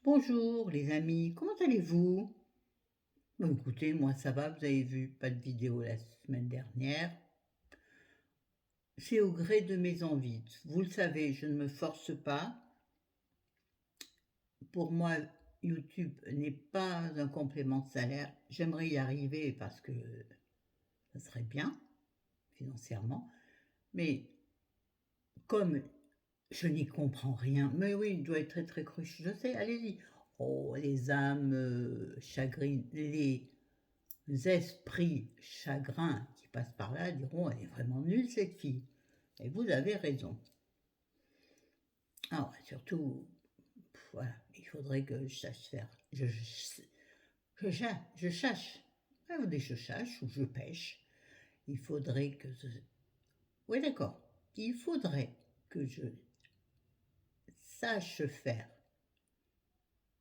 Bonjour les amis, comment allez-vous? Écoutez, moi ça va, vous avez vu, pas de vidéo la semaine dernière. C'est au gré de mes envies. Vous le savez, je ne me force pas. Pour moi, YouTube n'est pas un complément de salaire. J'aimerais y arriver parce que ça serait bien financièrement. Mais comme je n'y comprends rien, mais oui, il doit être très très cruche, je sais, allez-y. Oh, les âmes chagrines, les esprits chagrins qui passent par là diront: «Elle est vraiment nulle cette fille» et vous avez raison. Alors surtout, voilà, il faudrait que je sache faire. Je chasse. Ah, vous dites je chasse ou je pêche. Il faudrait que oui, d'accord. Il faudrait que je sache faire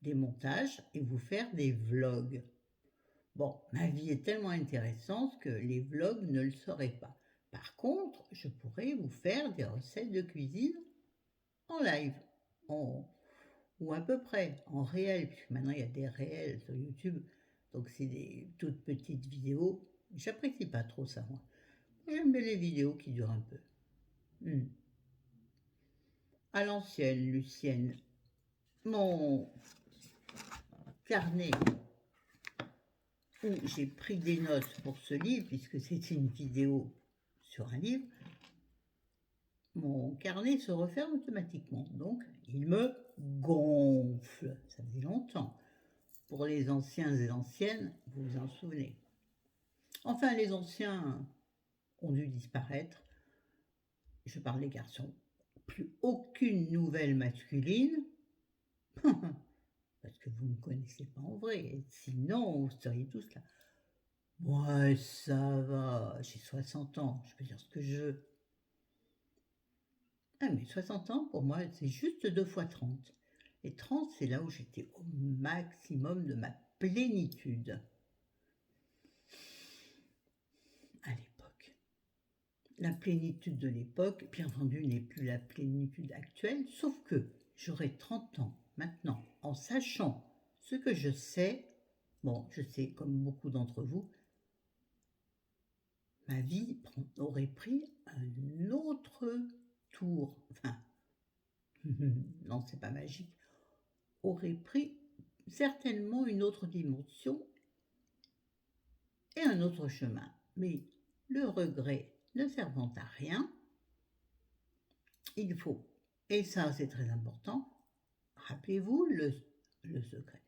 des montages et vous faire des vlogs. Bon, ma vie est tellement intéressante que les vlogs ne le seraient pas. Par contre, je pourrais vous faire des recettes de cuisine en live, ou à peu près en réel, puisque maintenant il y a des réels sur YouTube, donc c'est des toutes petites vidéos. J'apprécie pas trop ça, moi. J'aime bien les vidéos qui durent un peu. À l'ancienne, Lucienne, mon carnet où j'ai pris des notes pour ce livre, puisque c'est une vidéo sur un livre, mon carnet se referme automatiquement, donc il me gonfle. Ça faisait longtemps. Pour les anciens et anciennes, vous vous en souvenez. Enfin, les anciens ont dû disparaître. Je parle des garçons. Plus aucune nouvelle masculine, parce que vous ne me connaissez pas en vrai. Sinon, vous seriez tous là. Ouais, ça va, j'ai 60 ans, je peux dire ce que je veux. Ah, mais 60 ans, pour moi, c'est juste 2 fois 30. Et 30, c'est là où j'étais au maximum de ma plénitude. À l'époque. La plénitude de l'époque, bien entendu, n'est plus la plénitude actuelle, sauf que j'aurai 30 ans maintenant, en sachant ce que je sais. Bon, je sais, comme beaucoup d'entre vous, ma vie aurait pris un autre tour. Enfin, non, c'est pas magique. Aurait pris certainement une autre dimension et un autre chemin. Mais le regret ne servant à rien, il faut, et ça c'est très important, rappelez-vous le secret.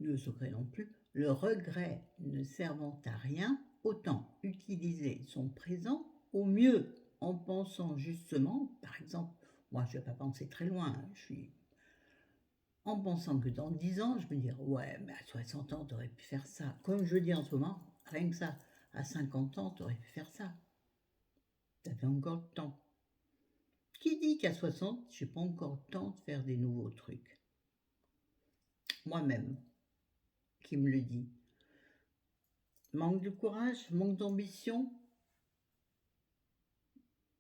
Le secret non plus, le regret ne servant à rien, autant utiliser son présent au mieux en pensant justement, par exemple, moi je ne vais pas penser très loin, en pensant que dans 10 ans, je me dire ouais, mais à 60 ans, tu aurais pu faire ça. Comme je dis en ce moment, rien que ça, à 50 ans, tu aurais pu faire ça. Tu avais encore le temps. Qui dit qu'à 60, je n'ai pas encore le temps de faire des nouveaux trucs? Moi-même, qui me le dit. Manque de courage, manque d'ambition,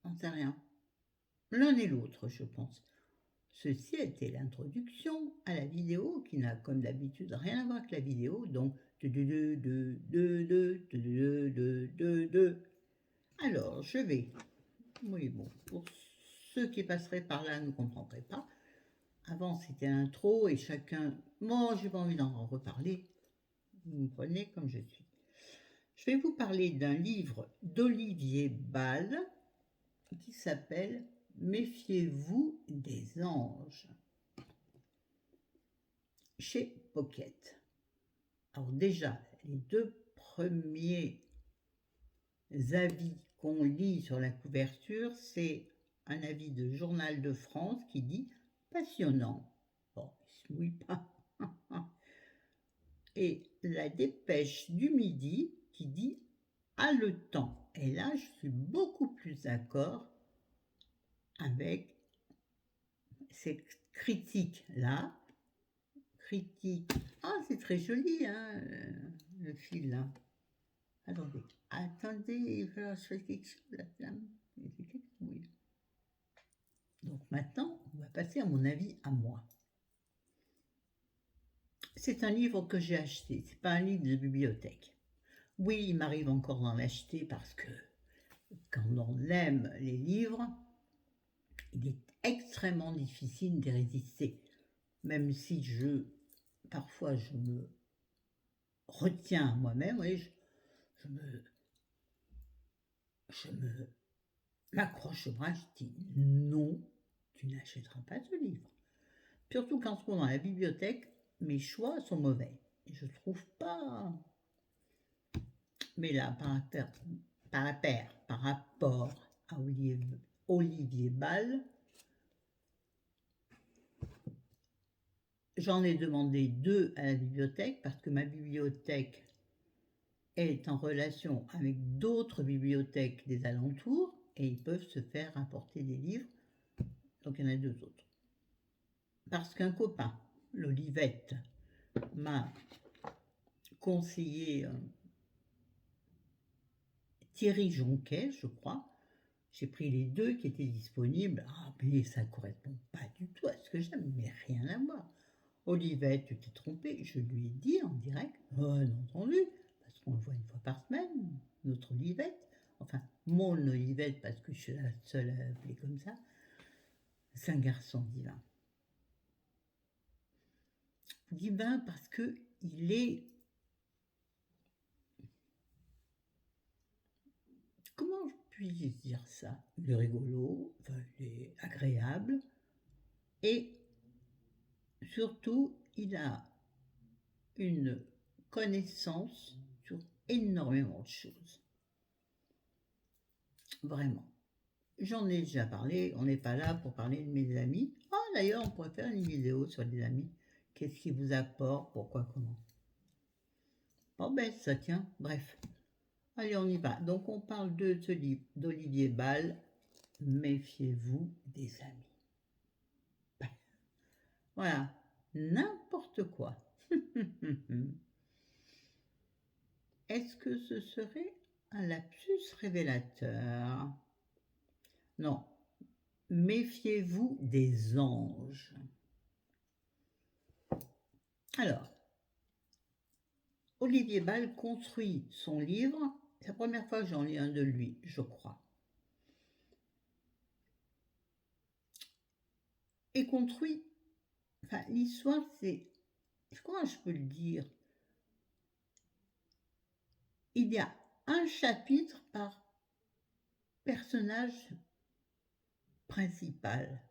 on sait rien. L'un et l'autre, je pense. Ceci a été l'introduction à la vidéo qui n'a comme d'habitude rien à voir avec la vidéo, donc alors je vais, oui bon, pour ceux qui passeraient par là ne comprendraient pas, avant c'était l'intro et chacun, moi j'ai pas envie d'en reparler, vous me prenez comme je suis. Je vais vous parler d'un livre d'Olivier Bal qui s'appelle Méfiez-vous des anges, chez Pocket. Alors déjà, les deux premiers avis qu'on lit sur la couverture, c'est un avis de Journal de France qui dit passionnant. Bon, il se mouille pas. Et la Dépêche du Midi qui dit haletant. Et là, je suis beaucoup plus d'accord avec cette critique-là. Critique. Ah, c'est très joli, hein, le fil là. Attendez, il va falloir que je fasse quelque chose, la flamme. Oui. Donc maintenant, on va passer à mon avis à moi. c'est un livre que j'ai acheté, c'est pas un livre de bibliothèque. Oui, il m'arrive encore d'en acheter parce que quand on aime les livres, il est extrêmement difficile d'y résister. Même si parfois je me retiens à moi-même, oui, je m'accroche au bras, je dis non, tu n'achèteras pas ce livre. Surtout qu'en ce moment, à la bibliothèque, mes choix sont mauvais. Je trouve pas. Mais là, par rapport à Olivier Ball, j'en ai demandé 2 à la bibliothèque parce que ma bibliothèque est en relation avec d'autres bibliothèques des alentours et ils peuvent se faire apporter des livres. Donc il y en a 2 autres. Parce qu'un copain, l'Olivette, m'a conseillé Thierry Jonquet, je crois. J'ai pris les 2 qui étaient disponibles. Ah, mais ça ne correspond pas du tout à ce que j'aime, mais rien à voir. Olivette, tu t'es trompée. Je lui ai dit en direct, bien entendu, parce qu'on le voit 1 fois par semaine, notre Olivette. Enfin, mon Olivette, parce que je suis la seule à l'appeler comme ça. C'est un garçon divin. Divin parce que il est... Comment puis-je dire ça? Il est rigolo, enfin, il est agréable, et surtout, il a une connaissance sur énormément de choses. Vraiment. J'en ai déjà parlé, on n'est pas là pour parler de mes amis. Ah, d'ailleurs, on pourrait faire une vidéo sur les amis. Qu'est-ce qui vous apporte, pourquoi, comment. Pas bête ça, tiens. Bref. Allez, on y va. Donc, on parle de ce livre d'Olivier Ball, Méfiez-vous des amis. Voilà. N'importe quoi. Est-ce que ce serait un lapsus révélateur? Non. Méfiez-vous des anges. Alors, Olivier Ball construit son livre. C'est la première fois que j'en lis un de lui, je crois. Et construit. Enfin, l'histoire, c'est. Comment je peux le dire? Il y a un chapitre par personnage principal.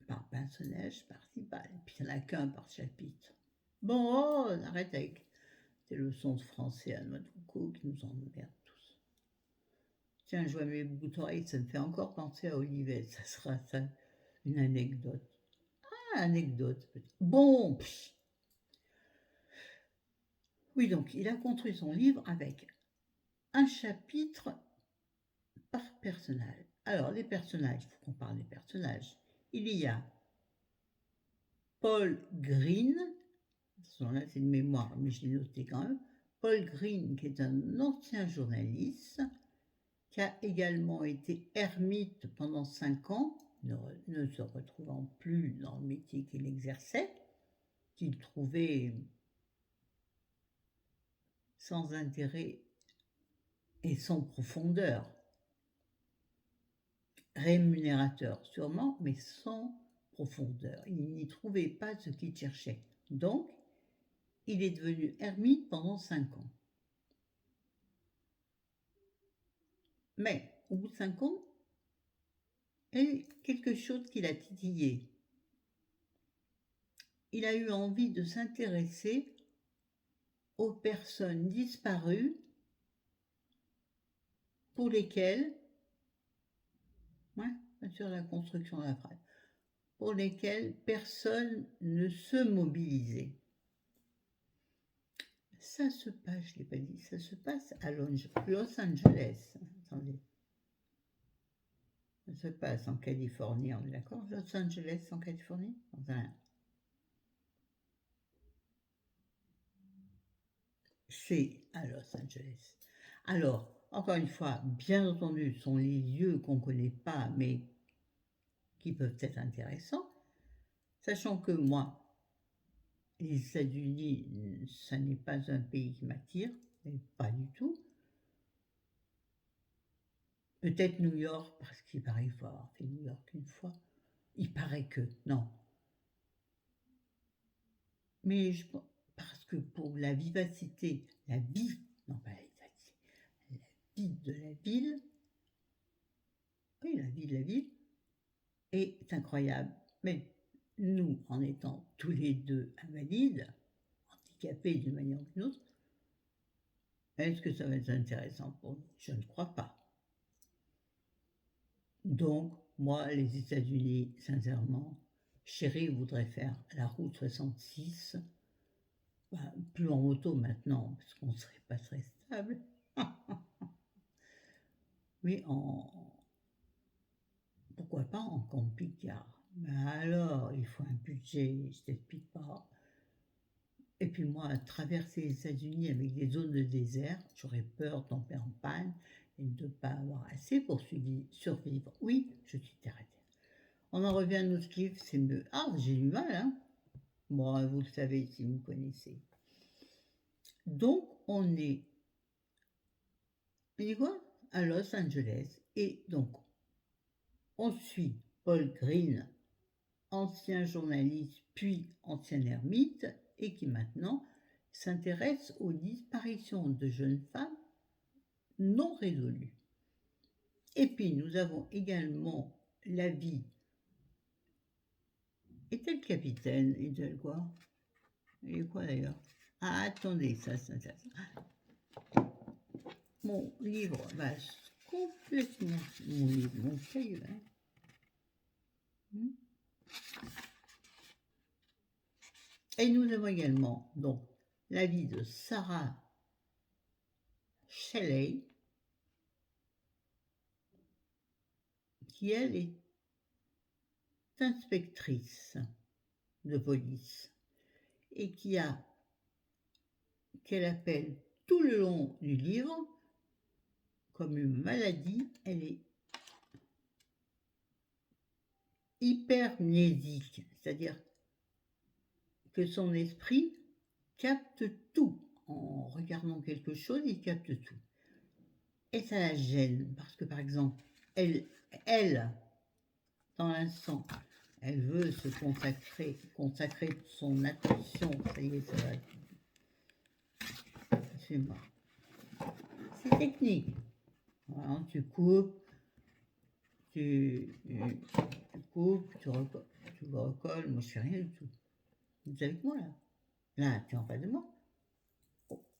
Par personnage principal. Et puis il n'y en a qu'un par chapitre. Bon, oh, on arrête avec ces leçons de français à noix de coco qui nous emmerdent tous. Tiens, je vois mes bouts d'oreilles, ça me fait encore penser à Olivier. Ça sera ça, une anecdote. Ah, anecdote peut-être. Bon, oui, donc il a construit son livre avec un chapitre par personnage. Alors, les personnages, il faut qu'on parle des personnages. Il y a Paul Green, là c'est une mémoire, mais je l'ai noté quand même. Paul Green, qui est un ancien journaliste, qui a également été ermite pendant 5 ans, ne se retrouvant plus dans le métier qu'il exerçait, qu'il trouvait sans intérêt et sans profondeur. Rémunérateur sûrement, mais sans profondeur. Il n'y trouvait pas ce qu'il cherchait. Donc, il est devenu ermite pendant 5 ans. Mais au bout de 5 ans, il y a quelque chose qui l'a titillé. Il a eu envie de s'intéresser aux personnes disparues pour lesquelles, bien sûr la construction de la phrase, pour lesquelles personne ne se mobilisait. Ça se passe, je ne l'ai pas dit, ça se passe à Los Angeles. Attendez. Ça se passe en Californie, on est d'accord? Los Angeles en Californie? Enfin, c'est à Los Angeles. Alors, encore une fois, bien entendu, ce sont les lieux qu'on ne connaît pas, mais qui peuvent être intéressants, sachant que moi, les États-Unis, ça n'est pas un pays qui m'attire, mais pas du tout. Peut-être New York, parce qu'il paraît qu'il faut avoir fait New York une fois. Il paraît que, non. Mais parce que pour la vivacité, la vie, non pas la vivacité, la vie de la ville, oui, la vie de la ville est incroyable. Mais nous, en étant tous les deux invalides, handicapés d'une manière ou d'une autre, est-ce que ça va être intéressant pour nous? Je ne crois pas. Donc, moi, les États-Unis, sincèrement, chérie voudrait faire la route 66, plus en moto maintenant, parce qu'on ne serait pas très stable, mais pourquoi pas en camping-car. Mais alors, il faut un budget, je t'explique pas. Et puis moi, traverser les États-Unis avec des zones de désert, j'aurais peur de tomber en panne et de ne pas avoir assez pour survivre. Oui, je suis terre à terre. On en revient à notre livre, c'est mieux. Ah, j'ai du mal, hein. Bon, vous le savez si vous me connaissez. Donc, on est quoi à Los Angeles. Et donc, on suit Paul Green, ancien journaliste puis ancien ermite, et qui maintenant s'intéresse aux disparitions de jeunes femmes non résolues. Et puis, nous avons également la vie. Était le capitaine, il était quoi? Il est quoi d'ailleurs? Ah, attendez, ça c'est intéressant. Mon livre va complètement... Mon livre, mon cahier, hein. Et nous avons également donc la vie de Sarah Shelley, qui elle est inspectrice de police et qu'elle appelle tout le long du livre comme une maladie. Elle est hypermnésique, c'est-à-dire que son esprit capte tout. En regardant quelque chose, il capte tout. Et ça la gêne, parce que par exemple, elle dans l'instant, elle veut se consacrer son attention, ça y est, ça va. Excuse-moi. C'est technique. Voilà, tu coupes, tu recolles, moi je fais rien du tout. Vous êtes avec moi là? Là, tu es en face de moi,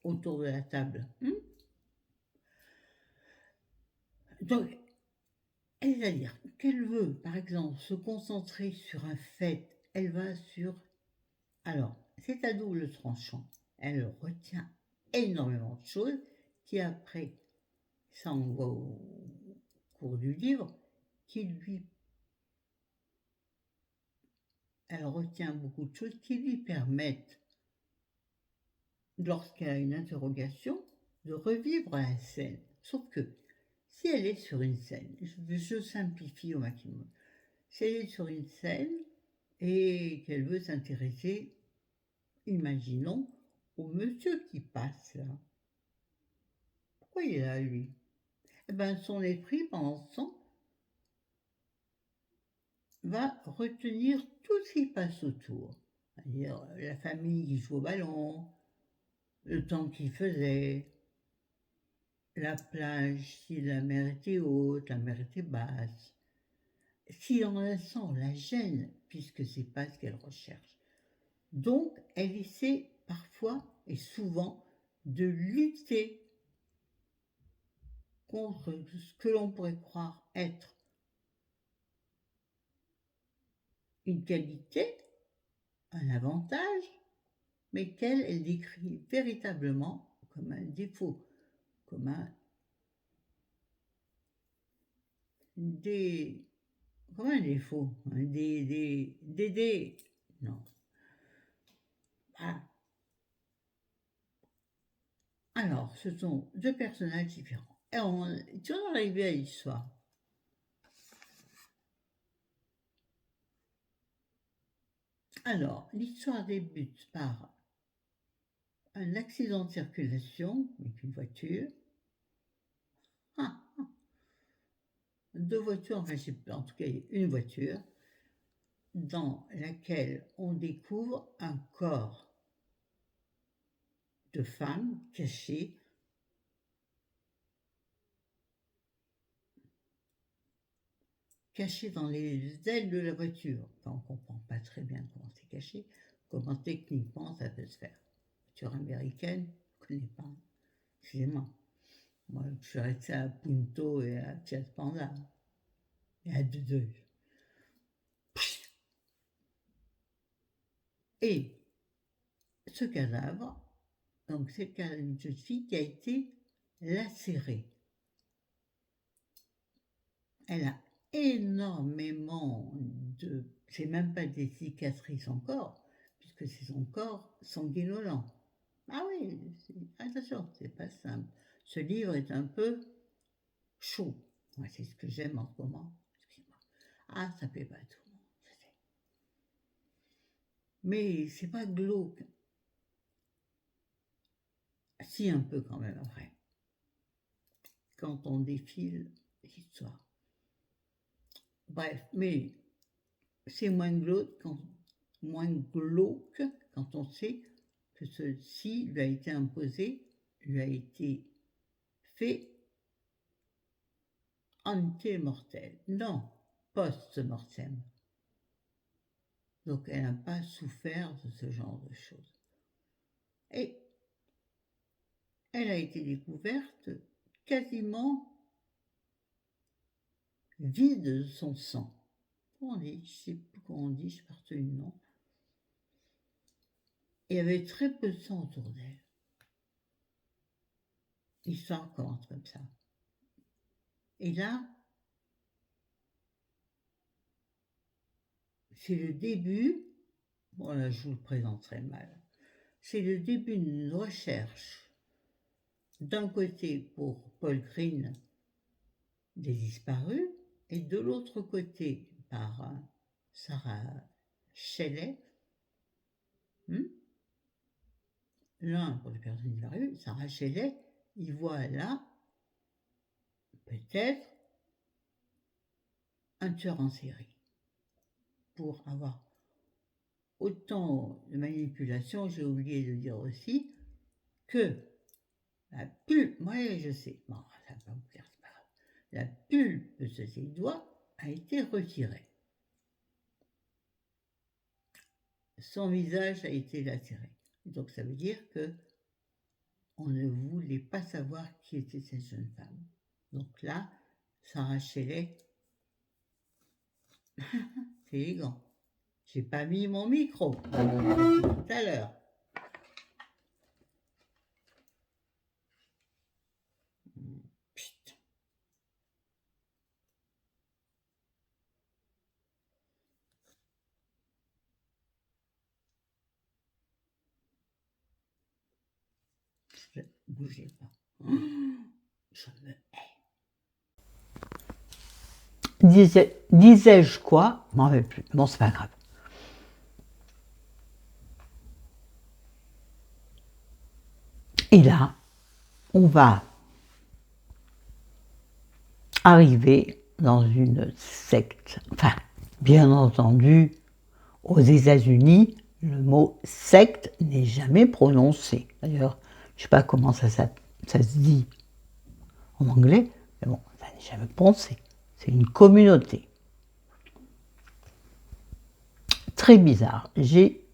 autour de la table. Donc, c'est-à-dire qu'elle veut, par exemple, se concentrer sur un fait, elle va sur... Alors, c'est à double tranchant. Elle retient énormément de choses qui après, ça on voit au cours du livre, elle retient beaucoup de choses qui lui permettent, lorsqu'elle a une interrogation, de revivre la scène. Sauf que, si elle est sur une scène, je simplifie au maximum, si elle est sur une scène et qu'elle veut s'intéresser, imaginons, au monsieur qui passe là. Pourquoi il est là, lui? Eh bien, son esprit, pendant ce temps, va retenir tout ce qui passe autour. C'est-à-dire la famille qui joue au ballon, le temps qu'il faisait, la plage, si la mer était haute, la mer était basse. Si en l'instant la gêne, puisque c'est pas ce qu'elle recherche. Donc, elle essaie parfois et souvent de lutter contre ce que l'on pourrait croire être une qualité, un avantage, mais qu'elle décrit véritablement comme un défaut, comme un défaut, non. Ah. Alors, ce sont deux personnages différents. Et tu en arrivé à l'histoire. Alors, l'histoire débute par un accident de circulation avec une voiture. Ah, deux voitures, enfin, en tout cas, une voiture, dans laquelle on découvre un corps de femme caché dans les ailes de la voiture. Enfin, on ne comprend pas très bien comment c'est caché, comment techniquement ça peut se faire. Voiture américaine, je ne connais pas. Excusez-moi. Moi, je suis restée à Punto et à Fiat Panda. Et à deux. Et ce cadavre, donc c'est le cadavre d'une jeune fille qui a été lacérée. Elle a énormément de... C'est même pas des cicatrices encore, puisque c'est son corps sanguinolent. Ah oui, attention, c'est pas simple. Ce livre est un peu chaud. Moi, c'est ce que j'aime en ce moment. Excuse-moi. Ah, ça plaît pas à tout le monde, je sais. Mais c'est pas glauque. Si, un peu quand même, après. Quand on défile l'histoire. Bref, mais c'est moins glauque quand on sait que ceci lui a été imposé, lui a été fait ante-mortem. Non, post-mortem. Donc elle n'a pas souffert de ce genre de choses. Et elle a été découverte quasiment vide de son sang. Comment on dit? Je ne sais plus comment on dit, je parle du nom. Il y avait très peu de sang autour d'elle. L'histoire commence comme ça. Et là, c'est le début, bon là je vous le présenterai mal, c'est le début d'une recherche, d'un côté pour Paul Green, des disparus, et de l'autre côté par Sarah Shelley, l'un pour les personnes disparues, Sarah Shelley, il voit là peut-être un tueur en série pour avoir autant de manipulation, j'ai oublié de dire aussi, que la pulpe, moi je sais, bon, ça va pas vous plaire, c'est pas grave, la pulpe de ses doigts a été retirée. Son visage a été lacéré. Donc ça veut dire que on ne voulait pas savoir qui était cette jeune femme. Donc là, Sarah Shelley, c'est élégant. J'ai pas mis mon micro tout à l'heure. Putain. Bougez pas. Je me hais. Disais-je quoi? Je m'en rappelle plus. Bon, c'est pas grave. Et là, on va arriver dans une secte. Enfin, bien entendu, aux États-Unis, le mot secte n'est jamais prononcé. D'ailleurs, je ne sais pas comment ça se dit en anglais, mais bon, ça n'est jamais prononcé. C'est une communauté. Très bizarre. J'ai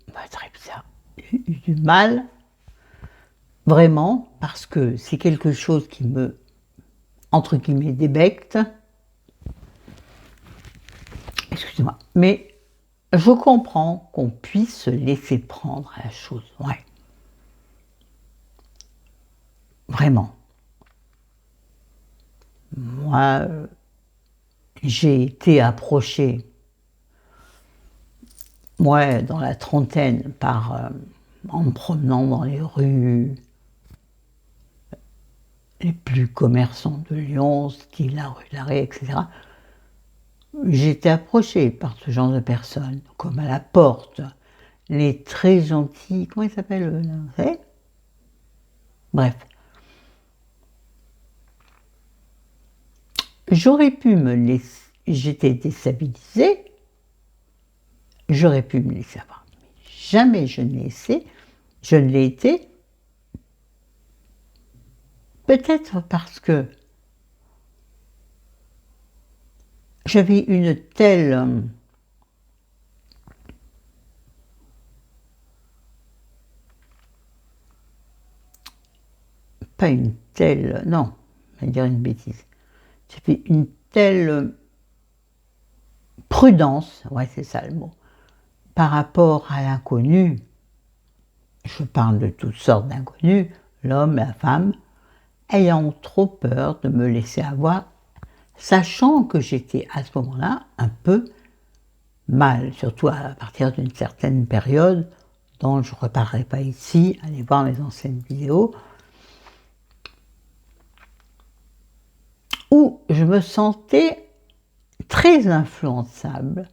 eu du mal, vraiment, parce que c'est quelque chose qui me, entre guillemets, débecte. Excusez-moi. Mais je comprends qu'on puisse se laisser prendre à la chose. Ouais. Vraiment. Moi, j'ai été approchée, moi, dans la trentaine, en me promenant dans les rues les plus commerçantes de Lyon, style la rue Larrey, etc. J'ai été approchée par ce genre de personnes, comme à la porte. les très gentils, comment il s'appelle là? Bref. J'aurais pu me laisser, j'étais déstabilisée, j'aurais pu me laisser avoir. Mais jamais je ne l'ai été. Peut-être parce que j'avais une telle pas une telle, non, je vais dire une bêtise. J'avais une telle prudence, ouais c'est ça le mot, par rapport à l'inconnu. Je parle de toutes sortes d'inconnus, l'homme, la femme, ayant trop peur de me laisser avoir, sachant que j'étais à ce moment-là un peu mal, surtout à partir d'une certaine période dont je ne reparlerai pas ici, allez voir mes anciennes vidéos, où je me sentais très influençable,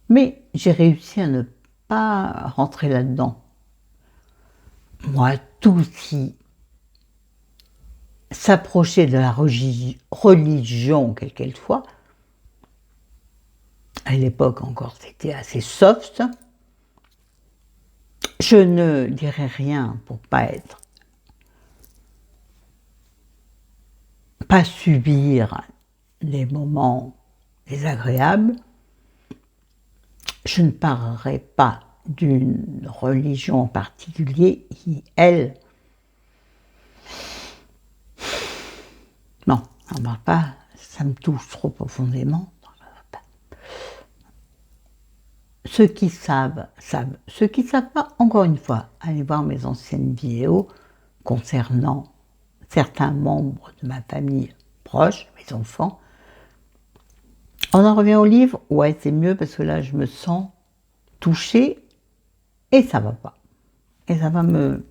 mais j'ai réussi à ne pas rentrer là-dedans. Moi, tout qui s'approchait de la religion, quelle qu'elle soit, à l'époque encore c'était assez soft, je ne dirais rien pour pas subir les moments désagréables. Je ne parlerai pas d'une religion en particulier qui, elle, non, on ne parle pas, ça me touche trop profondément. Ceux qui savent, savent. Ceux qui ne savent pas, encore une fois, allez voir mes anciennes vidéos concernant certains membres de ma famille proche, mes enfants. On en revient au livre, ouais, c'est mieux parce que là, je me sens touchée et ça va pas. Et ça va me...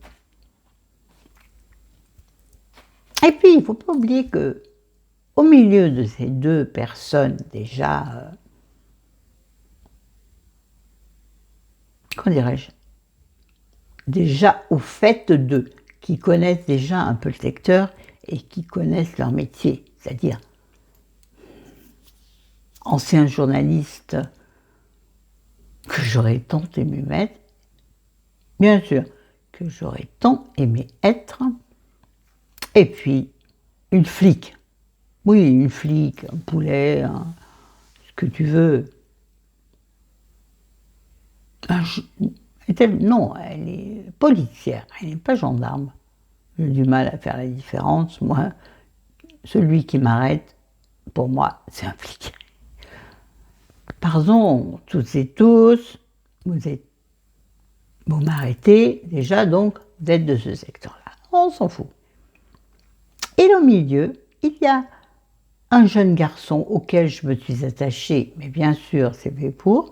Et puis, il ne faut pas oublier que au milieu de ces deux personnes déjà, comment dirais-je, déjà au fait d'eux, qui connaissent déjà un peu le secteur et qui connaissent leur métier, c'est-à-dire anciens journalistes que j'aurais tant aimé mettre, bien sûr, que j'aurais tant aimé être, et puis une flic. Oui, une flic, un poulet, ce que tu veux. Non, elle est policière, elle n'est pas gendarme. J'ai du mal à faire la différence. Moi, celui qui m'arrête, pour moi, c'est un flic. Pardon, toutes et tous, vous m'arrêtez, déjà, donc, vous êtes de ce secteur-là. On s'en fout. Et au milieu, il y a un jeune garçon auquel je me suis attachée, mais bien sûr, c'est fait pour,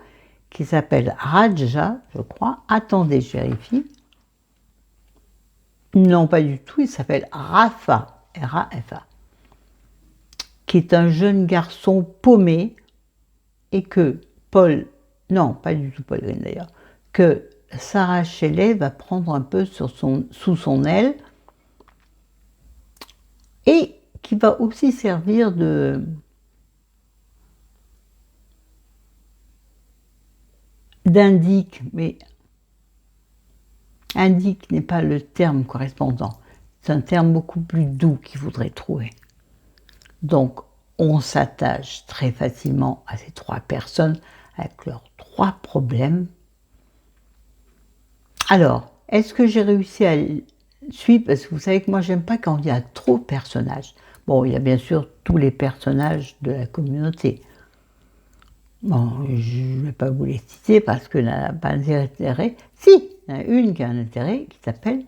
qui s'appelle Raja, je crois. Attendez, je vérifie. Non, pas du tout, il s'appelle Rafa, R-A-F-A, qui est un jeune garçon paumé et que Paul, non, pas du tout Paul Green d'ailleurs, que Sarah Shelley va prendre un peu sous son aile et qui va aussi servir d'indique, mais indique n'est pas le terme correspondant. C'est un terme beaucoup plus doux qu'il faudrait trouver. Donc, on s'attache très facilement à ces trois personnes avec leurs trois problèmes. Alors, est-ce que j'ai réussi à suivre? Parce que vous savez que moi, j'aime pas quand il y a trop de personnages. Bon, il y a bien sûr tous les personnages de la communauté. Bon, je ne vais pas vous les citer parce que n'a pas d'intérêt. Si, il y en a une qui a un intérêt qui s'appelle,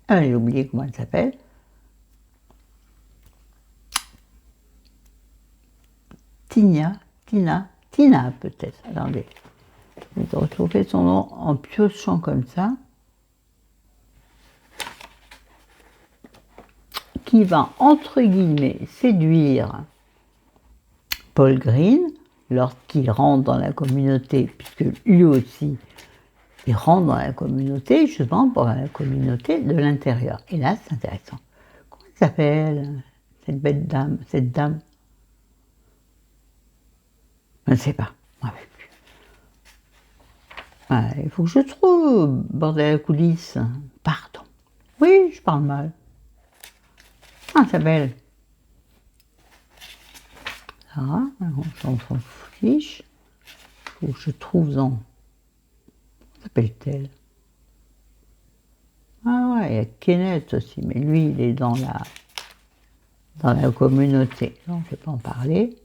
j'ai oublié comment elle s'appelle, Tina peut-être, attendez, je vais retrouver son nom en piochant comme ça, qui va entre guillemets séduire Paul Green lorsqu'il rentre dans la communauté, puisque lui aussi il rentre dans la communauté, justement pour la communauté de l'intérieur. Et là, c'est intéressant. Comment elle s'appelle, cette belle dame, cette dame? Je ne sais pas. Ouais. Ouais, il faut que je trouve, bordel à la coulisse. Pardon. Oui, je parle mal. Ah, elle s'appelle. Ah, on s'en fiche. Il faut que je trouve dans. Comment s'appelle-t-elle? Ah ouais, il y a Kenneth aussi, mais lui, il est dans la communauté. Donc, je ne vais pas en parler.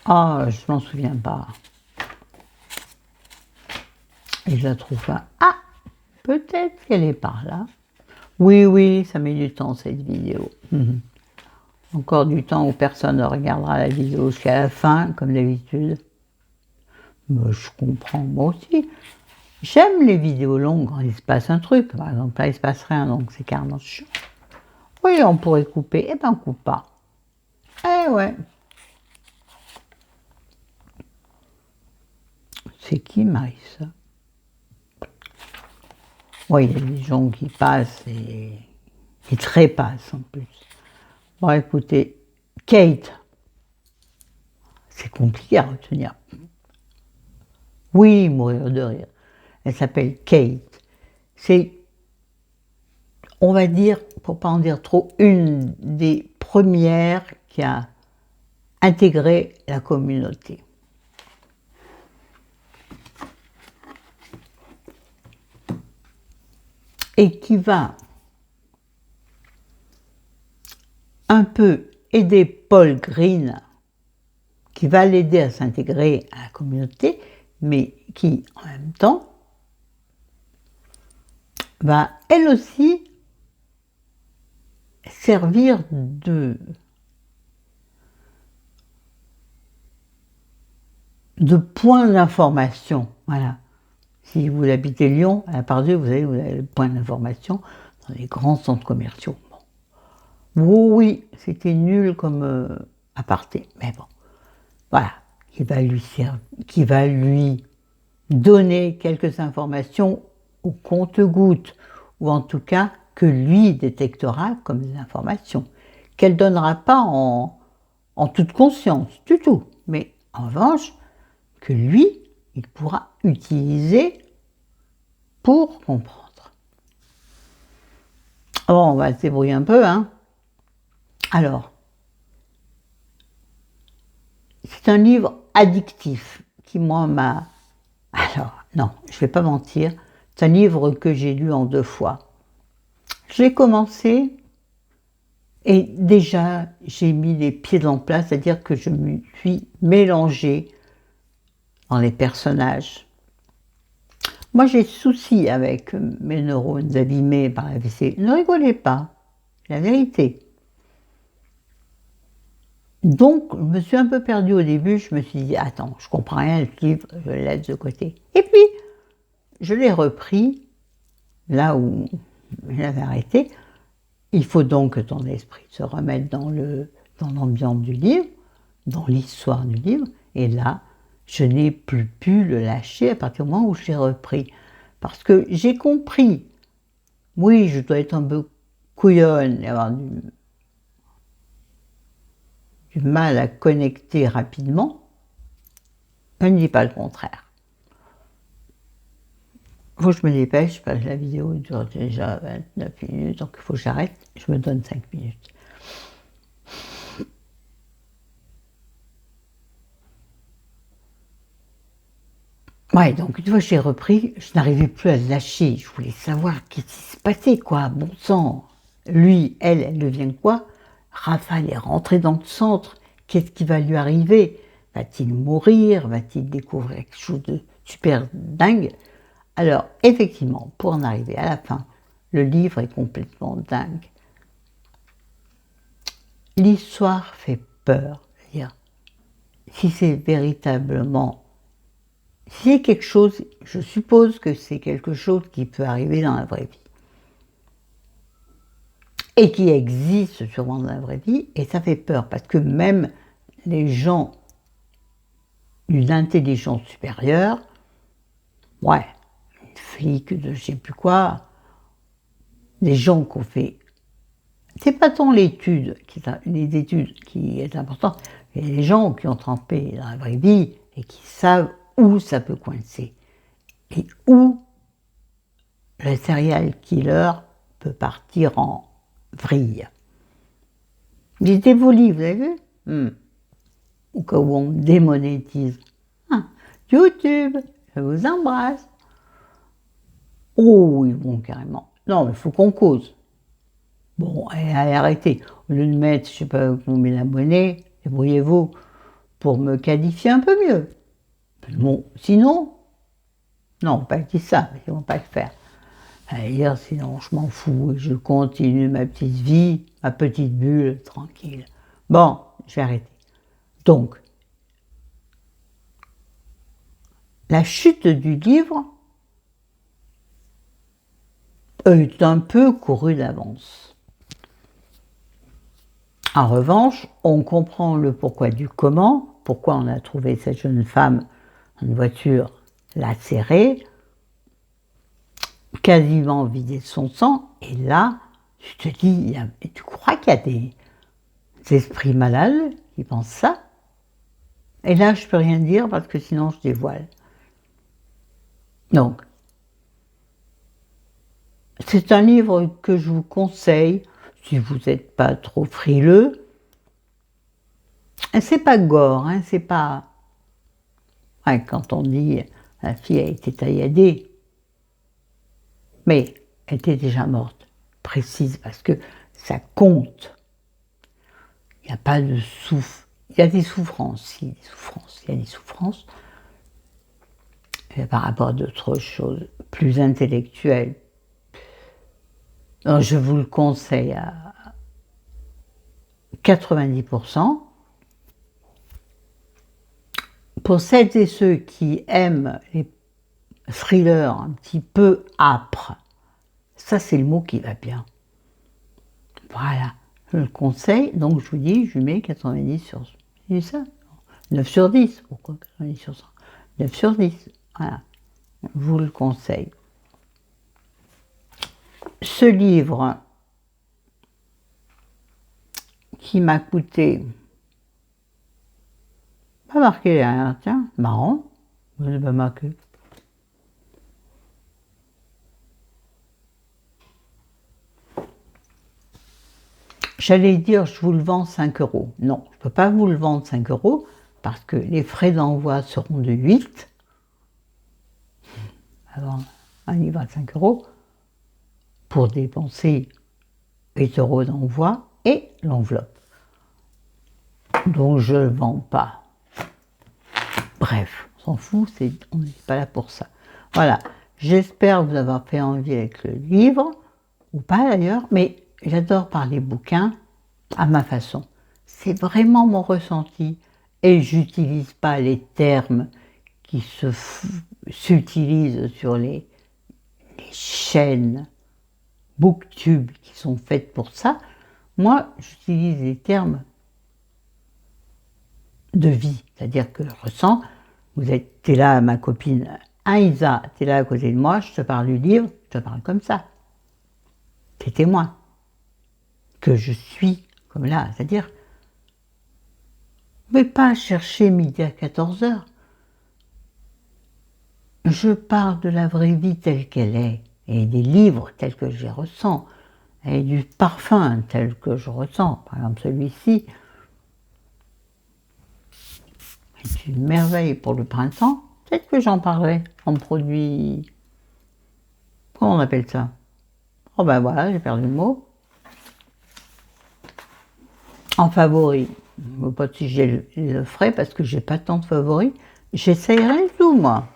Ah, je m'en souviens pas. Et je la trouve pas. Ah, peut-être qu'elle est par là. Oui, oui, ça met du temps cette vidéo. Encore du temps où personne ne regardera la vidéo jusqu'à la fin, comme d'habitude. Mais je comprends, moi aussi. J'aime les vidéos longues quand il se passe un truc. Par exemple, là, il se passe rien, donc c'est carrément chiant. Oui, on pourrait couper. Eh ben, on coupe pas. Eh ouais. C'est qui, Marissa? Oui, il y a des gens qui passent et qui trépassent en plus. Bon, écoutez, Kate. C'est compliqué à retenir. Oui, mourir de rire. Elle s'appelle Kate. C'est, on va dire, pour pas en dire trop, une des premières qui a intégré la communauté. Et qui va un peu aider Paul Green, qui va l'aider à s'intégrer à la communauté, mais qui, en même temps, va elle aussi servir de point d'information. Voilà. Si vous habitez Lyon, à la part d'eux, vous avez le point d'information dans les grands centres commerciaux. Bon. Oui, c'était nul comme aparté, mais bon, voilà, qui va lui donner quelques informations au compte-gouttes, ou en tout cas que lui détectera comme des informations, qu'elle ne donnera pas en toute conscience du tout, mais en revanche, que lui, il pourra utiliser pour comprendre. Bon, on va se débrouiller un peu, hein. Alors, c'est un livre addictif qui, moi, m'a... Alors, non, je ne vais pas mentir, c'est un livre que j'ai lu en 2 fois. J'ai commencé et déjà, j'ai mis les pieds dans le plat, c'est-à-dire que je me suis mélangée dans les personnages. Moi, j'ai souci avec mes neurones abîmés par la WC. Ne rigolez pas, c'est la vérité. Donc, je me suis un peu perdue au début, je me suis dit, attends, je comprends rien, ce livre, je le laisse de côté. Et puis, je l'ai repris, là où j'avais arrêté. Il faut donc que ton esprit se remette dans l'ambiance du livre, dans l'histoire du livre, et là, je n'ai plus pu le lâcher à partir du moment où je l'ai repris. Parce que j'ai compris, oui, je dois être un peu couillonne et avoir du mal à connecter rapidement, je ne dis pas le contraire. Il faut que je me dépêche, parce que la vidéo dure déjà 29 minutes, donc il faut que j'arrête, je me donne 5 minutes. Ouais, donc une fois que j'ai repris, je n'arrivais plus à le lâcher, je voulais savoir ce qui se passait, quoi, bon sang. Lui, elle devient quoi? Raphaël est rentré dans le centre, qu'est-ce qui va lui arriver? Va-t-il mourir? Va-t-il découvrir quelque chose de super dingue? Alors, effectivement, pour en arriver à la fin, le livre est complètement dingue. L'histoire fait peur. C'est-à-dire, si c'est véritablement... Si c'est quelque chose, je suppose que c'est quelque chose qui peut arriver dans la vraie vie. Et qui existe sûrement dans la vraie vie, et ça fait peur, parce que même les gens d'une intelligence supérieure, ouais, une flic de je sais plus quoi, des gens qui ont fait, c'est pas tant l'étude, les études qui est importante, mais les gens qui ont trempé dans la vraie vie et qui savent où ça peut coincer et où le serial killer peut partir en vrille. J'ai vos livres, vous avez vu Au cas où on me démonétise. Ah, YouTube, je vous embrasse. Oh, ils vont carrément. Non, mais il faut qu'on cause. Bon, arrêtez. Au lieu de mettre, je ne sais pas combien d'abonnés, débrouillez-vous pour me qualifier un peu mieux. Bon, sinon, non, pas dit ça, mais ils ne vont pas le faire. Dire, sinon, je m'en fous, je continue ma petite vie, ma petite bulle, tranquille. Bon, je vais arrêter. Donc, la chute du livre est un peu courue d'avance. En revanche, on comprend le pourquoi du comment, pourquoi on a trouvé cette jeune femme dans une voiture lacérée, quasiment vidée de son sang, et là, tu te dis, tu crois qu'il y a des esprits malades qui pensent ça? Et là, je ne peux rien dire parce que sinon je dévoile. Donc, c'est un livre que je vous conseille si vous n'êtes pas trop frileux. C'est pas gore, hein, c'est pas... Ouais, quand on dit la fille a été tailladée, mais elle était déjà morte, précise, parce que ça compte. Il n'y a pas de souffle. Il y a des souffrances, si, des souffrances. Il y a des souffrances par rapport à d'autres choses plus intellectuelles. Donc, je vous le conseille à 90%. Pour celles et ceux qui aiment les thrillers un petit peu âpres, ça c'est le mot qui va bien. Voilà, je le conseille, donc je vous dis, je lui mets 90 sur 100. C'est ça 9 sur 10, pourquoi 90 sur 100 9 sur 10, voilà, je vous le conseille. Ce livre qui m'a coûté, pas marqué derrière, tiens, marrant, je ne l'ai pas marqué. J'allais dire, je vous le vends 5 €. Non, je ne peux pas vous le vendre 5 € parce que les frais d'envoi seront de 8. Alors, un livre à 5 € pour dépenser 8 € d'envoi et l'enveloppe. Donc, je ne le vends pas. Bref, on s'en fout, on n'est pas là pour ça. Voilà, j'espère vous avoir fait envie avec le livre, ou pas d'ailleurs, mais j'adore parler bouquins à ma façon. C'est vraiment mon ressenti. Et j'utilise pas les termes qui s'utilisent sur les chaînes booktube qui sont faites pour ça. Moi, j'utilise les termes de vie, c'est-à-dire que je ressens, t'es là, ma copine Aïsa, t'es là à côté de moi, je te parle du livre, je te parle comme ça. T'es témoin que je suis comme là, c'est-à-dire, mais pas chercher midi à 14 h. Je parle de la vraie vie telle qu'elle est, et des livres tels que je les ressens, et du parfum tel que je ressens. Par exemple, celui-ci est une merveille pour le printemps. Peut-être que j'en parlerai en produit... Comment on appelle ça? Oh ben voilà, j'ai perdu le mot. En favori. Je ne sais pas si je le ferai parce que j'ai pas tant de favoris. J'essayerai tout, moi.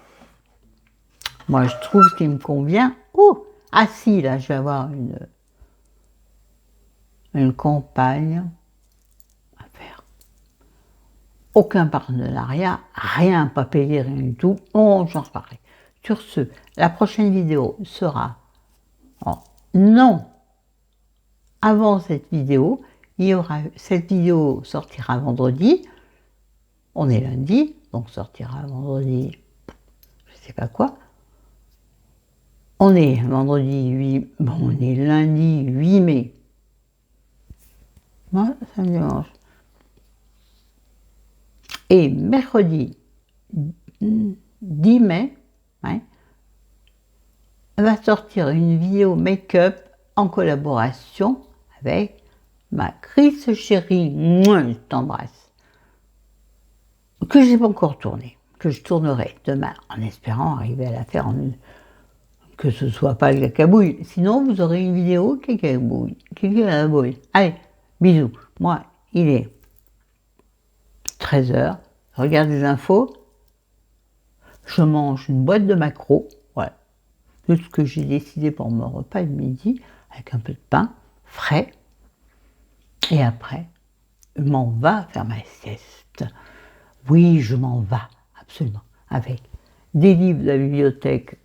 Moi, je trouve ce qui me convient. Oh, ah si, là, je vais avoir une campagne à faire. Aucun partenariat, rien, pas payé, rien du tout. Oh, j'en reparlerai. Sur ce, la prochaine vidéo sera... Oh, non, avant cette vidéo, cette vidéo sortira vendredi. On est lundi, donc sortira vendredi, je sais pas quoi. On est vendredi 8, bon, on est lundi 8 mai. Ouais, c'est un dimanche. Et mercredi 10 mai, ouais, va sortir une vidéo make-up en collaboration avec ma Chris chérie, moi je t'embrasse, que j'ai pas encore tournée, que je tournerai demain en espérant arriver à la faire que ce soit pas le cacabouille. Sinon vous aurez une vidéo cacabouille. Allez, bisous. Moi, il est 13h, je regarde les infos, je mange une boîte de maquereaux, voilà, tout ce que j'ai décidé pour mon repas de midi, avec un peu de pain frais, et après, je m'en vais faire ma sieste. Oui, je m'en vais, absolument, avec des livres de la bibliothèque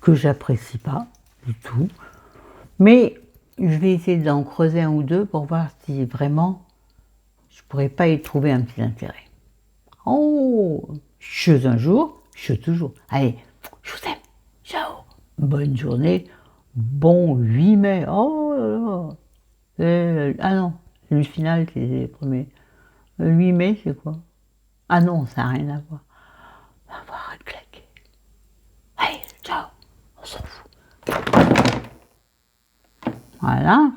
que j'apprécie pas du tout, mais je vais essayer d'en creuser un ou deux pour voir si vraiment je pourrais pas y trouver un petit intérêt. Oh, chose un jour, chose toujours. Allez, je vous aime. Ciao. Bonne journée. Bon 8 mai. Oh là là. Ah non, le final, c'est le premier. Le 8 mai, c'est quoi? Ah non, ça n'a rien à voir. On va voir un claquer. Allez, ciao. On s'en fout. Voilà.